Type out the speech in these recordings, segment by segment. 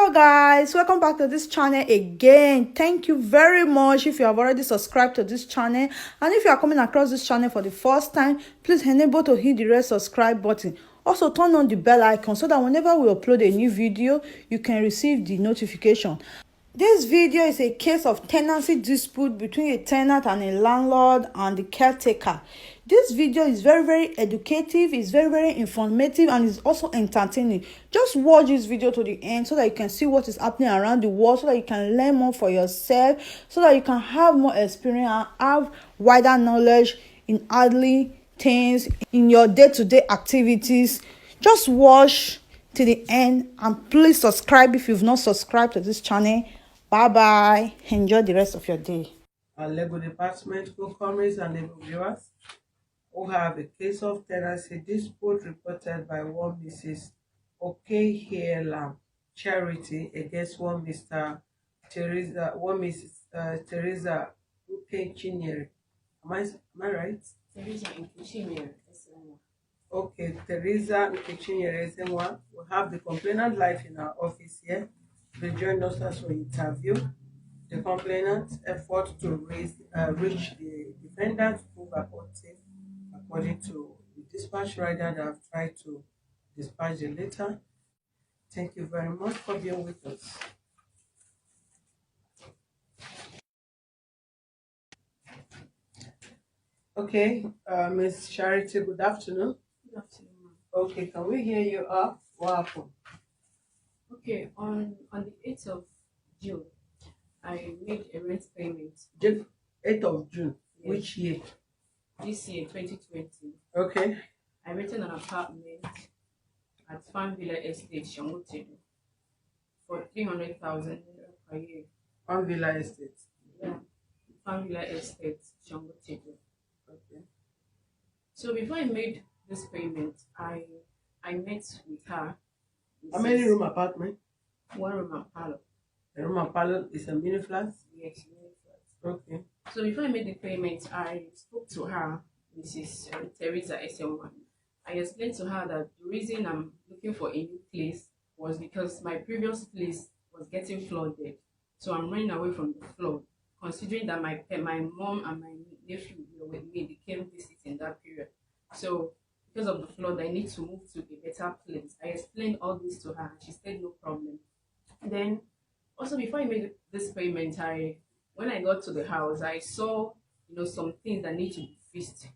Hello guys, welcome back to this channel again. Thank you very much if you have already subscribed to this channel, and if you are coming across this channel for the first time, please enable to hit the red subscribe button. Also turn on the bell icon so that whenever we upload a new video, you can receive the notification. This video is a case of tenancy dispute between a tenant and a landlord and the caretaker. This video is very educative, it's very informative, and it's also entertaining. Just watch this video to the end so that you can see what is happening around the world, so that you can learn more for yourself, so that you can have more experience and have wider knowledge in hardly things in your day-to-day activities. Just watch to the end, and please subscribe if you've not subscribed to this channel. Bye enjoy the rest of your day. Our legal department, co-commies and legal viewers, who have a case of tenancy dispute reported by one Mrs. Okehielam Charity against one Mr. Mrs. Teresa Ukechinyere. Am I right? Teresa Ukechinyere. Okay, Teresa Ukechinyere. We have the complainant live in our office here. They joined us as we interview the complainant's effort to reach the defendant prove abortive, according to the dispatch rider that have tried to dispatch the letter. Thank you very much for being with us. Okay, Ms. Charity, good afternoon. Good afternoon. Okay, can we hear you up? What happened? Okay, on the 8th of June, I made a rent payment. 8th of June? Yes. Which year? This year, 2020. Okay. I rented an apartment at Farm Villa Estate, Shangotedo, for 300,000 per year. Farm Villa Estate? Yeah, Farm Villa Estate, Shangotedo. Okay. So before I made this payment, I met with her. How many room apartment? 1 room and parlor. A room and parlor is a mini flat? Yes, mini flat. Okay. So before I made the payment, I spoke to her, Mrs. Teresa SM1. I explained to her that the reason I'm looking for a new place was because my previous place was getting flooded. So I'm running away from the flood, considering that my mom and my nephew were with me. They came visit in that period. So because of the flood, I need to move to a better place. I explained all this to her, and she said no problem. Then, also before I made this payment, when I got to the house, I saw some things that need to be fixed,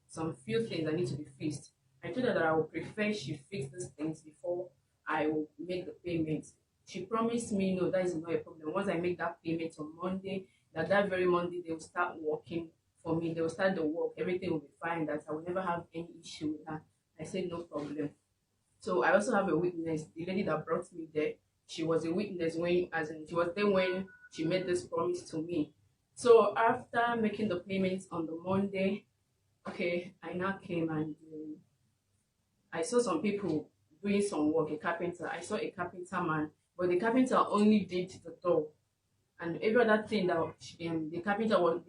some few things that need to be fixed. I told her that I would prefer she fix these things before I will make the payment. She promised me no, that is not a problem. Once I make that payment on Monday, that very Monday they will start working for me. They will start the work. Everything will be fine. That I will never have any issue with her. I said no problem. So I also have a witness. The lady that brought me there, she was a witness she was there when she made this promise to me. So after making the payments on the Monday, okay, I now came and I saw some people doing some work. A carpenter. I saw a carpenter man, but the carpenter only did the door, and every other thing that the carpenter was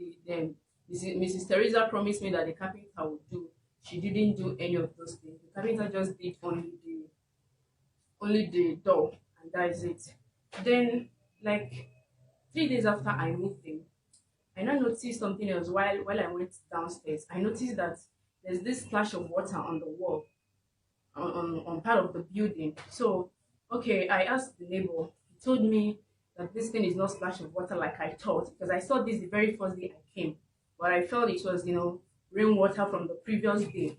Mrs. Teresa promised me that the carpenter would do. She didn't do any of those things. The carpenter just did only the door, and that is it. Then, like 3 days after I moved in, I now noticed something else while I went downstairs. I noticed that there's this splash of water on the wall, on part of the building. So, okay, I asked the neighbor. He told me that this thing is not splash of water like I thought, because I saw this the very first day I came. But I felt it was, rainwater from the previous day.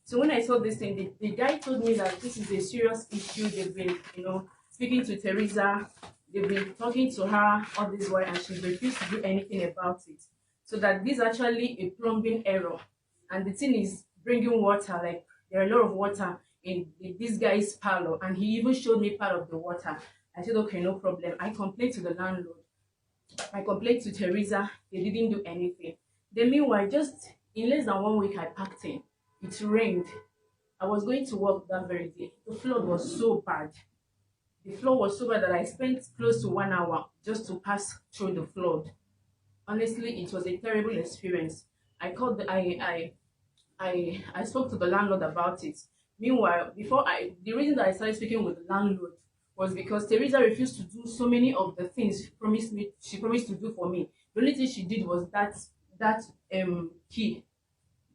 So when I saw this thing, the guy told me that this is a serious issue. They've been, speaking to Teresa. They've been talking to her all this while, and she refused to do anything about it. So that this is actually a plumbing error. And the thing is bringing water, like there are a lot of water in this guy's parlor. And he even showed me part of the water. I said, okay, no problem. I complained to the landlord. I complained to Teresa. They didn't do anything. Then meanwhile, just in less than 1 week, I packed in. It rained. I was going to work that very day. The flood was so bad. The flood was so bad that I spent close to 1 hour just to pass through the flood. Honestly, it was a terrible experience. I spoke to the landlord about it. Meanwhile, the reason that I started speaking with the landlord was because Teresa refused to do so many of the things she promised to do for me. The only thing she did was that key,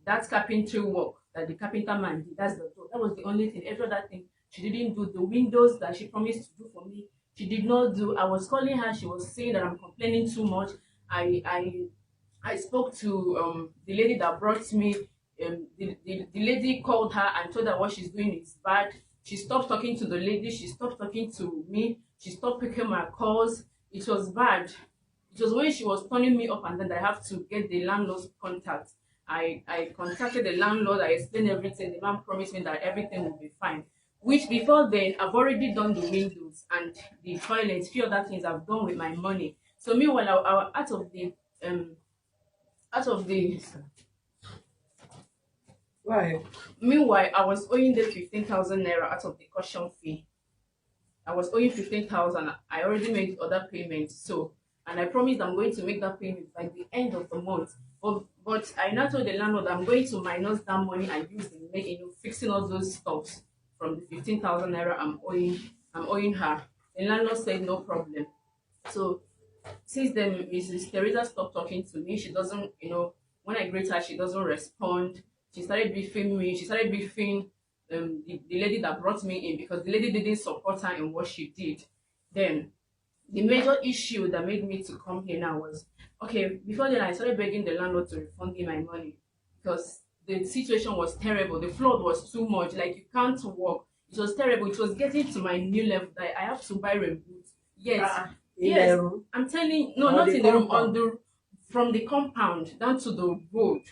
that carpentry work that the carpenter man did. That's the door. That was the only thing. Every other thing she didn't do. The windows that she promised to do for me, she did not do. I was calling her. She was saying that I'm complaining too much. I spoke to the lady that brought me. The lady called her and told her what she's doing is bad. She stopped talking to the lady. She stopped talking to me. She stopped picking my calls. It was bad. It was when she was turning me up and then I have to get the landlord's contact. I contacted the landlord. I explained everything. The man promised me that everything will be fine. Which before then, I've already done the windows and the toilets, few other things I've done with my money. So meanwhile, out of the Why? meanwhile, I was owing the 15,000 naira out of the caution fee. I was owing 15,000. I already made other payments. So, and I promised I'm going to make that payment by the end of the month. But I now told the landlord I'm going to minus that money I used in making, fixing all those stuffs from the 15,000 naira I'm owing her. The landlord said no problem. So since then, Mrs. Teresa stopped talking to me. She doesn't, when I greet her, she doesn't respond. She started beefing me. She started beefing the lady that brought me in because the lady didn't support her in what she did. Then the major issue that made me to come here now was, okay, before then I started begging the landlord to refund me my money because the situation was terrible. The flood was too much. Like, you can't walk. It was terrible. It was getting to my new level that I have to buy rain boots. Yes. Yes. I'm telling, no, not in the room, on the, from the compound down to the road.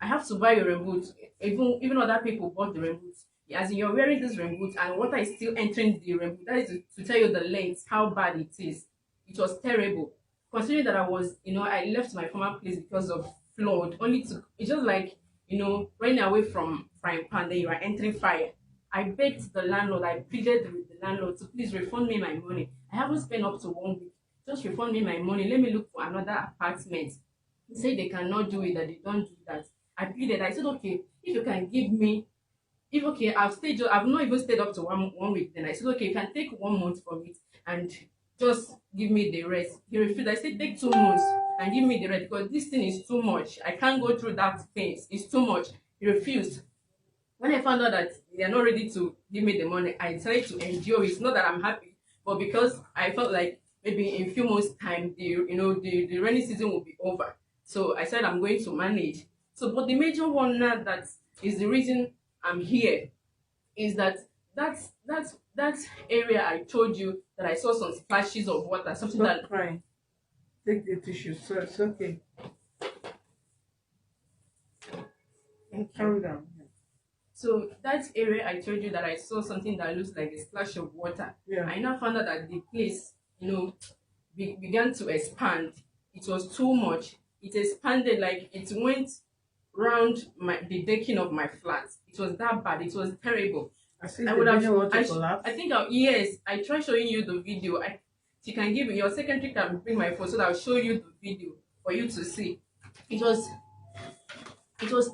I have to buy a rain boot. Even other people bought the rain boots. As in, you're wearing this rain boot and water is still entering the rain boot. That is to tell you the length, how bad it is. It was terrible. Considering that I was, I left my former place because of flood. It's just like, running away from frying pan, then you are entering fire. I begged the landlord, I pleaded with the landlord to please refund me my money. I haven't spent up to 1 week. Just refund me my money. Let me look for another apartment. He said they cannot do it, that they don't do that. I pleaded. I said, okay, if you can give me, I've not even stayed up to one week. Then I said, okay, you can take 1 month from it and just give me the rest. He refused. I said, take 2 months and give me the rest because this thing is too much. I can't go through that phase. It's too much. He refused. When I found out that they are not ready to give me the money, I decided to endure it. Not that I'm happy, but because I felt like maybe in a few months' time, the rainy season will be over. So I said I'm going to manage. So, but the major one now that is the reason I'm here is that that area I told you that I saw some splashes of water, something Stop that crying. Take the tissue. So it's okay. Calm down. So that area I told you that I saw something that looks like a splash of water. Yeah. I now found out that the place, began to expand. It was too much. It expanded, like it went round the decking of my flat. It was that bad. It was terrible. I would have want to collapse. I think yes. I tried showing you the video. She can give your secretary can bring my phone so that I'll show you the video for you to see. It was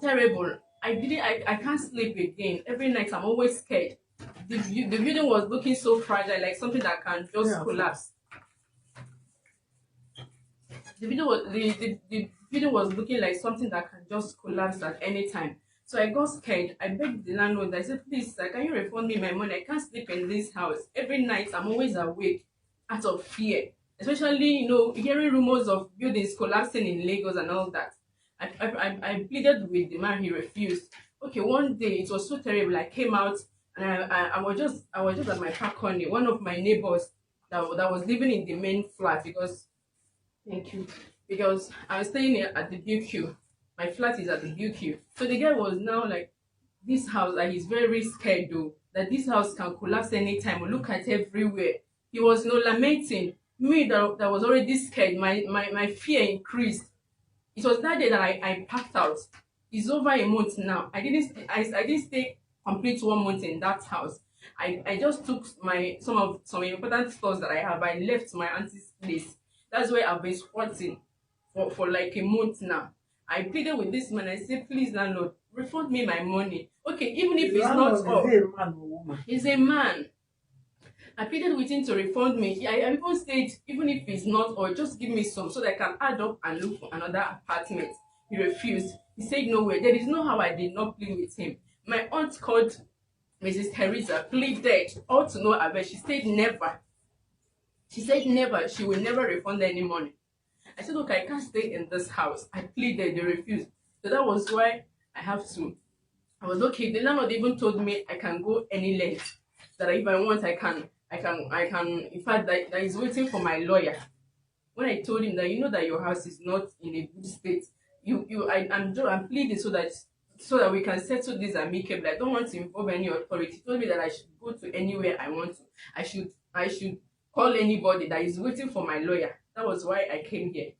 terrible. I can't sleep again. Every night I'm always scared. The building was looking so fragile, like something that can just collapse. The building was looking like something that can just collapse at any time. So I got scared. I begged the landlord. I said, please, sir, can you refund me my money? I can't sleep in this house. Every night I'm always awake out of fear. Especially, hearing rumors of buildings collapsing in Lagos and all that. I pleaded with the man. He refused. Okay, one day it was so terrible. I came out and I was just at my balcony. One of my neighbors that was living in the main flat because I'm staying here at the BQ. My flat is at the BQ. So the guy was now like, this house, like, he's very scared though, that this house can collapse anytime. Look at everywhere. He was lamenting. Me that was already scared. My fear increased. It was that day that I packed out. It's over a month now. I didn't stay complete 1 month in that house. I just took some important stores that I have. I left my auntie's place. That's where I've been squatting for like a month now. I pleaded with this man. I said, please, landlord, refund me my money. Okay, even if it's not up. Is he a man or woman? He's a man. I pleaded with him to refund me. I even said, even if it's not, or just give me some so that I can add up and look for another apartment. He refused. He said no way. There is no how I did not plead with him. My aunt called Mrs. Teresa, pleaded, all to no avail. She said never. She said never. She will never refund any money. I said, okay, I can't stay in this house. I pleaded, they refused. So that was why I have to. I was okay. The landlord even told me I can go any length. That if I want, I can. In fact, that he's waiting for my lawyer. When I told him that you know that your house is not in a good state, I'm pleading so that we can settle this amicably. I don't want to involve any authority. He told me that I should go to anywhere I want to. I should call anybody that is waiting for my lawyer. That was why I came here.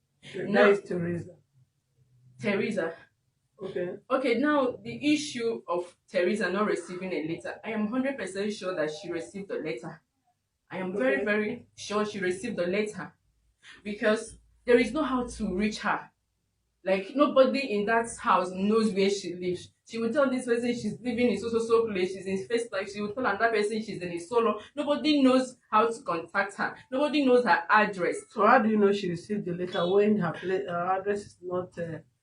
That is Teresa. Teresa. Okay. Okay, now the issue of Teresa not receiving a letter. I am 100% sure that she received the letter. I am very, very sure she received the letter because there is no how to reach her. Like nobody in that house knows where she lives. She will tell this person she's living in so place, she's in first life. She will tell another person she's in a solo. Nobody knows how to contact her. Nobody knows her address. So how do you know she received the letter when her address is not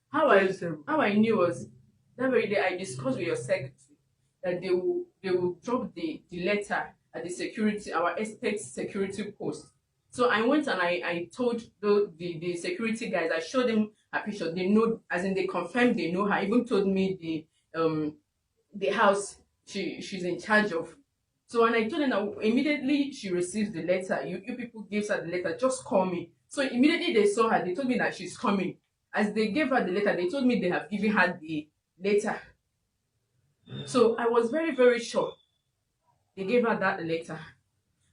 how I knew was that very day I discussed with your secretary that they will drop the letter at our estate security post. So I went and I told the security guys, I showed them a picture. They know, as in they confirmed they know her. Even told me the house she's in charge of. So when I told them that immediately she receives the letter, you people gives her the letter, just call me. So immediately they saw her, they told me that she's coming. As they gave her the letter, they told me they have given her the letter. So I was very, very sure they gave her that letter.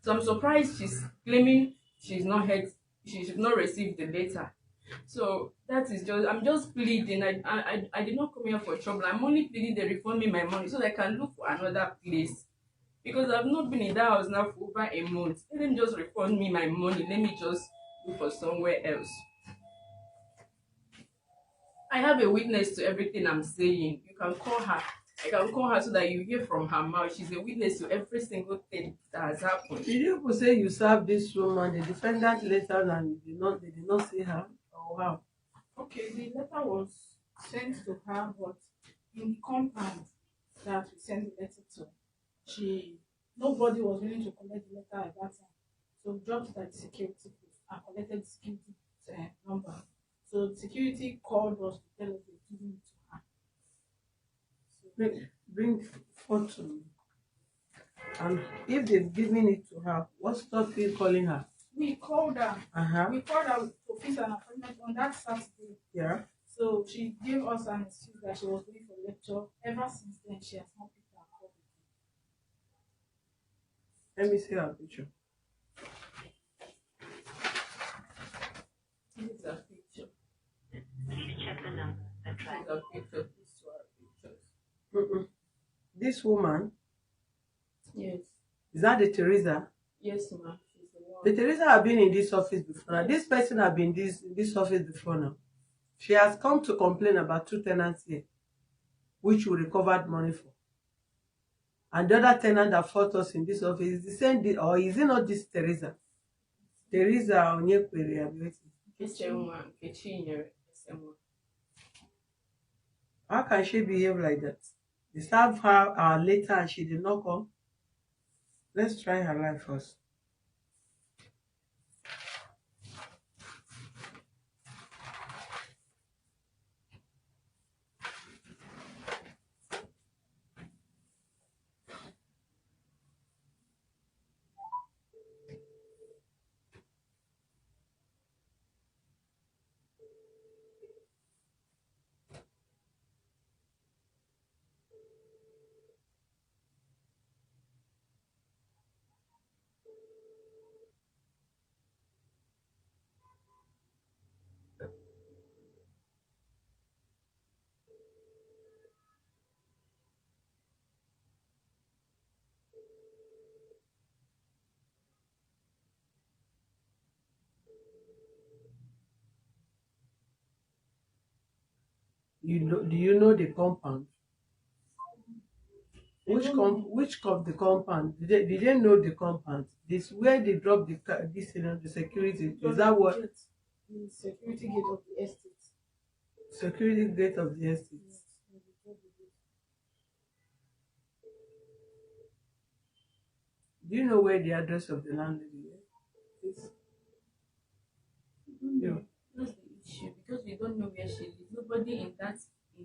So I'm surprised she's claiming she's not received the letter. So that is I'm just pleading. I did not come here for trouble. I'm only pleading they refund me my money so that I can look for another place. Because I've not been in that house now for over a month. Let them just refund me my money. Let me just look for somewhere else. I have a witness to everything I'm saying. You can call her. I can call her so that you hear from her mouth. She's a witness to every single thing that has happened. Did you say you served this woman, the defendant letter, and they did not see her? Or how? Okay, the letter was sent to her, but in the compound that we sent the letter to, nobody was willing to collect the letter at that time. So we dropped it at the security post and collected the security number. So the security called us to tell us they're giving it to her. So, Bring forth to me. And if they've given it to her, what stopped you calling her? we called her. We called her to fix an appointment on that Saturday. Yeah. So she gave us an excuse that she was going for lecture. Ever since then, she has not picked her call again. Let me see her picture. This is a picture. Please check the number and try. This is a picture. These two are pictures. This woman, Yes. is that the Teresa? Yes, ma'am. She's the one. The Teresa have been in this office before now. This person have been in this office before now. She has come to complain about 2 tenants here, which we recovered money for. And the other tenant that fought us in this office is the same, or is it not this Teresa? Teresa Onyekwere. How can she behave like that? They served her later and she did not come. Let's try her life first. Do you know the compound? Which of the compound? Did they know the compound? This where they drop this, the security. Is that what? The security gate of the estate. Security gate of the estate. Yes, when they drop the gate. Do you know where the address of the landlady is? Yeah. That's the issue because we don't know where she lives. Nobody in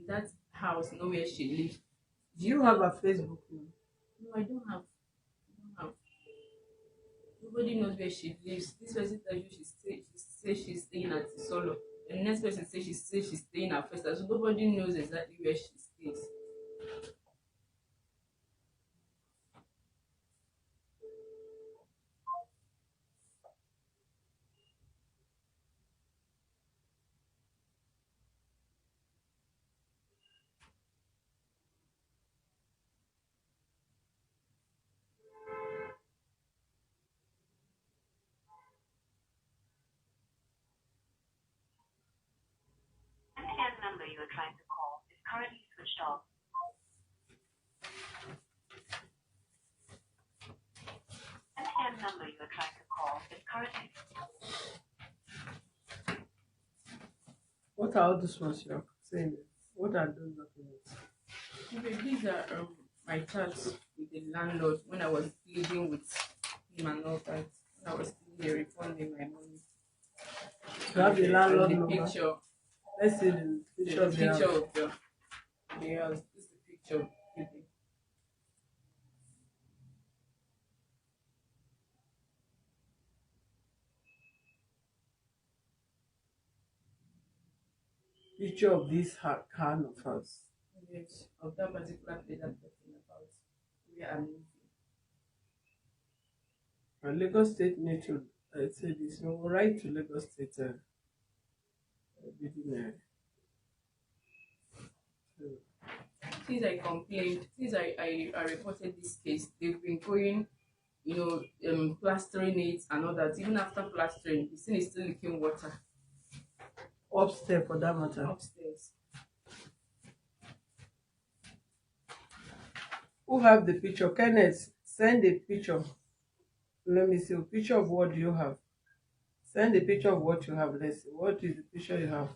that house know where she lives. Do you have a Facebook now? No, I don't have. I don't have. Nobody knows where she lives. This person tells you she says she's staying at Solo. And the next person says she's staying at Festa. So nobody knows exactly where she stays. MTN number you are trying to call is currently switched off. MTN number you are trying to call is currently. What are all these ones you're saying? What are those documents? Okay, these are my chats with the landlord when I was living with him and all that. When I was still here refunding my money. You have the landlord the number. picture. Let's see the picture The of the picture house. of the house. This is the picture of the building. Picture of this kind of house. Yes, of that particular place I'm talking about. Where I'm living. Lagos State need to say this. We will write to Lagos State building. Since I complained, since I reported this case, they've been going, plastering it and all that. Even after plastering, the thing is still leaking water Upstairs for that matter. upstairs. Who have the picture? Kenneth, send a picture. Let me see a picture of what you have. Send a picture of what you have. Let's see. What is the picture you have?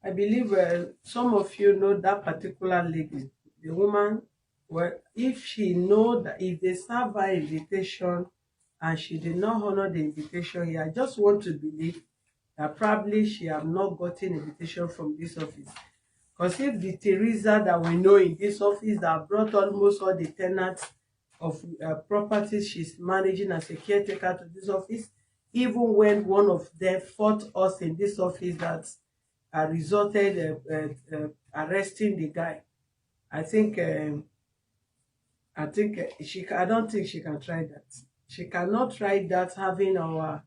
I believe some of you know that particular lady, the woman. Well, if she know that if they serve her invitation and she did not honor the invitation here, I just want to believe that probably she have not gotten invitation from this office. Because if the Teresa that we know in this office that brought almost all the tenants of properties she's managing as a caretaker to this office, even when one of them fought us in this office that resulted arresting the guy, I think I don't think she can try that. She cannot try that having our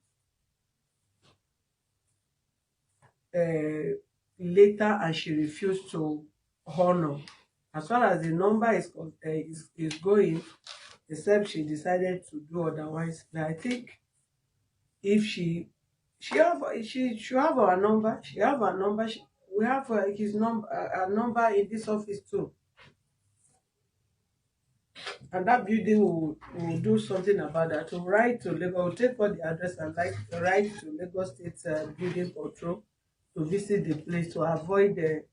later and she refused to honor. As far as the number is going, except she decided to do otherwise. But I think if she should have our number. She have our number. We have his number, our number in this office too. And that building will do something about that. To write to Lagos, will take all the address and write to Lagos State Building Control to visit the place to avoid the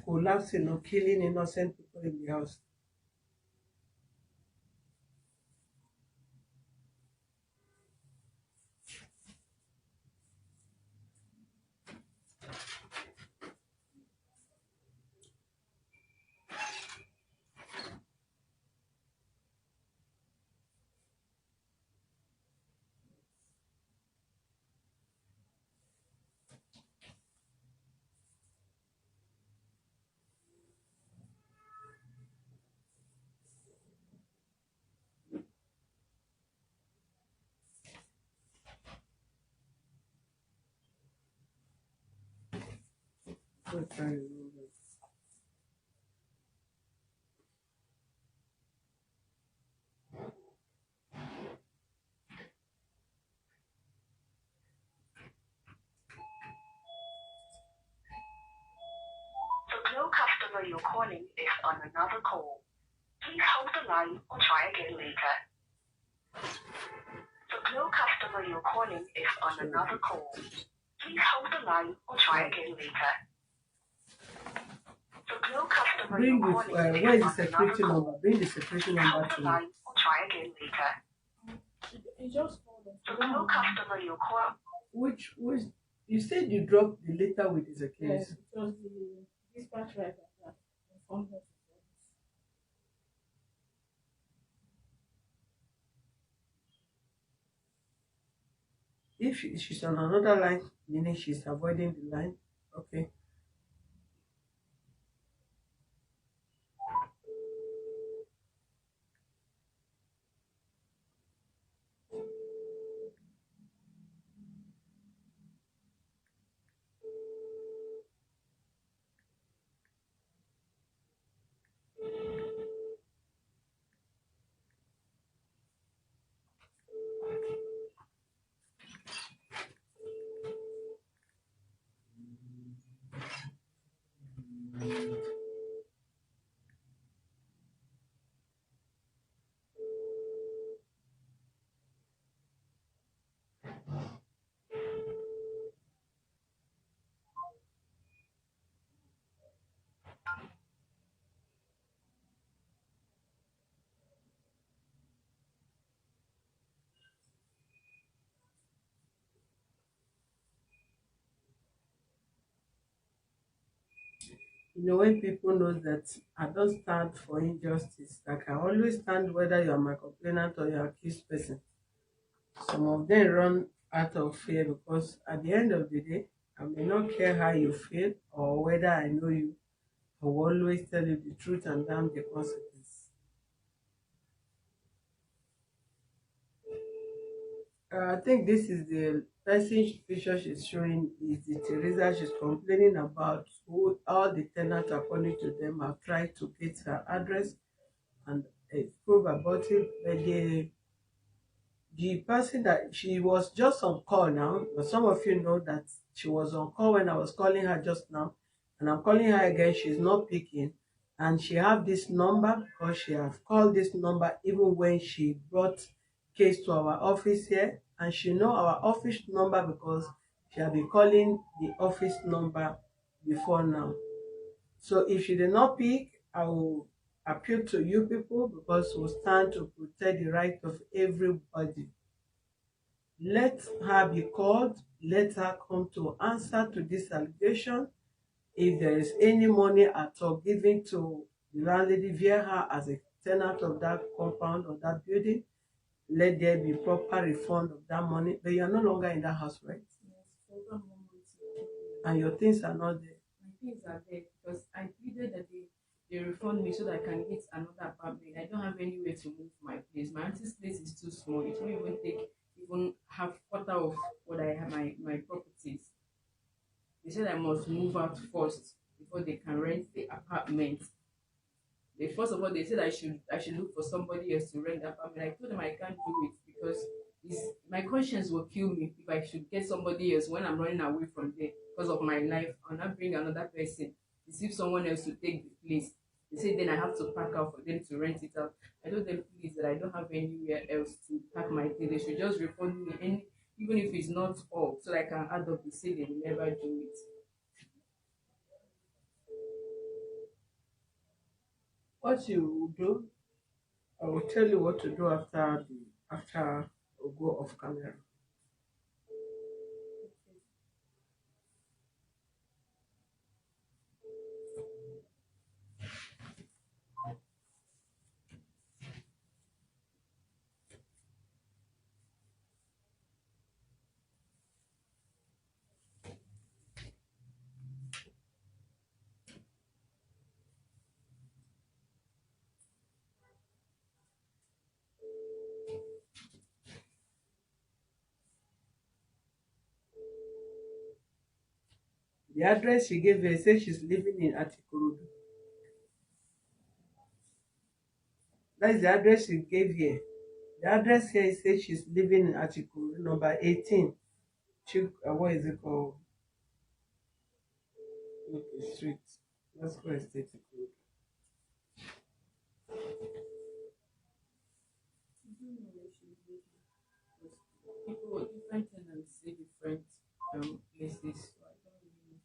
collapsing or killing innocent people in the house. I'm trying to remember. customer you're calling is on another call. Please hold the line or try again later. The customer you're calling is on another call. Please hold the line or try again later. The customer Bring you're the calling where is is the on another security call. number? Bring the security Please number hold to the me. line or try again later. It just called them. The customer you're calling. Which you said you dropped the letter with the security. Yes, it was the dispatch rider that informed us of this. If she's on another line, meaning she's avoiding the line. Okay. You know, when people know that I don't stand for injustice, I can always stand whether you're my complainant or you're accused person. Some of them run out of fear because at the end of the day, I may not care how you feel or whether I know you. I will always tell you the truth and damn the consequence. I think this is the person picture she's showing is the Teresa she's complaining about who all the tenants according to them have tried to get her address and prove about it, but the person that she was just on call now, but some of you know that she was on call when I was calling her just now, and I'm calling her again, she's not picking, and she have this number because she have called this number even when she brought case to our office here, and she know our office number because she have been calling the office number before now. So if she did not pick, I will appeal to you people because we stand to protect the right of everybody. Let her be called. Let her come to answer to this allegation. If there is any money at all given to the landlady via her as a tenant of that compound or that building, let there be proper refund of that money. But you are no longer in that house, right? Yes, for over 1 month. And your things are not there. My things are there because I pleaded that they refund me so that I can get another apartment. I don't have anywhere to move my place. My auntie's place is too small. It won't even take even half quarter of what I have my properties. They said I must move out first before they can rent the apartment. First of all, they said I should look for somebody else to rent the apartment. I told them I can't do it because my conscience will kill me if I should get somebody else when I'm running away from there because of my life. I'll not bring another person. It's if someone else to take the place. They said then I have to pack out for them to rent it out. I told them please that I don't have anywhere else to pack my things. They should just refund me any, even if it's not all, so I can add up. They say they will never do it. What you will do, I will tell you what to do after we go off camera. The address she gave her says she's living in Atikurudu. That's the address she gave here. The address here says she's living in Atikurudu, number 18. What is it called? Okay, street. Let's go estate code. People, different tenants say different places. So I don't really know.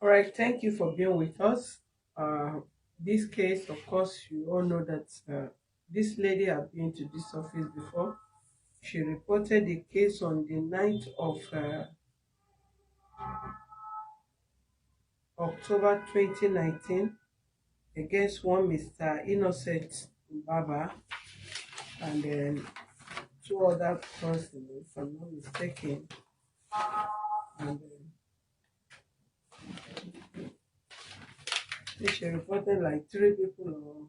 All right, thank you for being with us. This case, of course, you all know that this lady had been to this office before. She reported the case on the 9th of October 2019 against one Mr. Innocent Baba and then two other persons, if I'm not mistaken. And she reported like three people or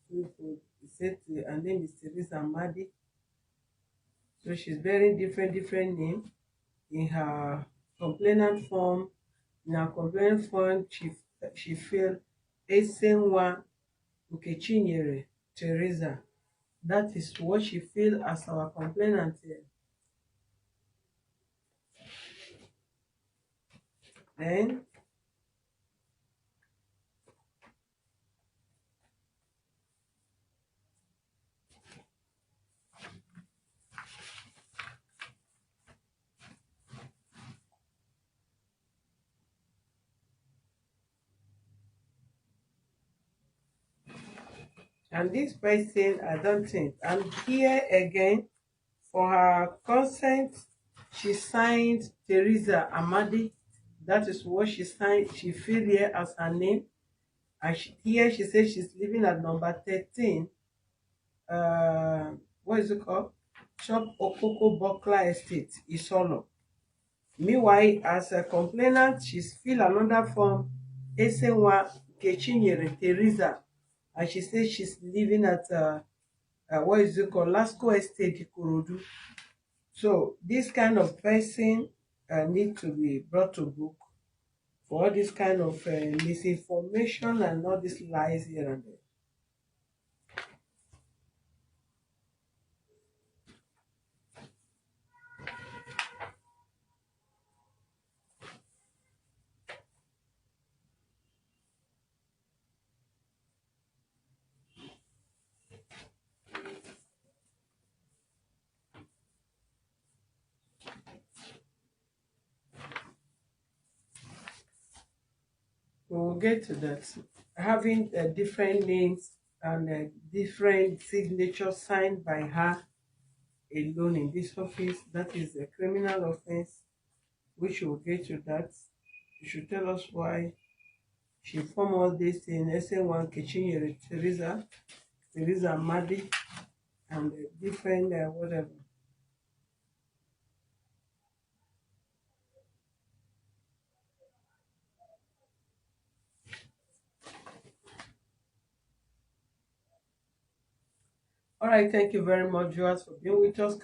two people. He said her name is Teresa Madi. So she's bearing different names in her complainant form. In her complainant form, she filled Esenwa Ukechinyere Teresa. That is what she filled as our complainant here. Then and this person, I don't think, and here again, for her consent, she signed Teresa Amadi. That is what she signed. She filled here as her name. And here she says she's living at number 13. What is it called? Shop Okoko Bokla Estate, Isolo. Meanwhile, as a complainant, she's filled another form, Esenwa Kechinyere Teresa. And she says she's living at what is it called? Lasco Estate, Ikorodu. So this kind of person need to be brought to book for all this kind of misinformation and all these lies here and there. We will get to that. Having different names and different signatures signed by her alone in this office, that is a criminal offense, which will get to that. You should tell us why she formed all this in SN1 Kechinyere Teresa Madi, and different whatever. All right, thank you very much, viewers, for being with us.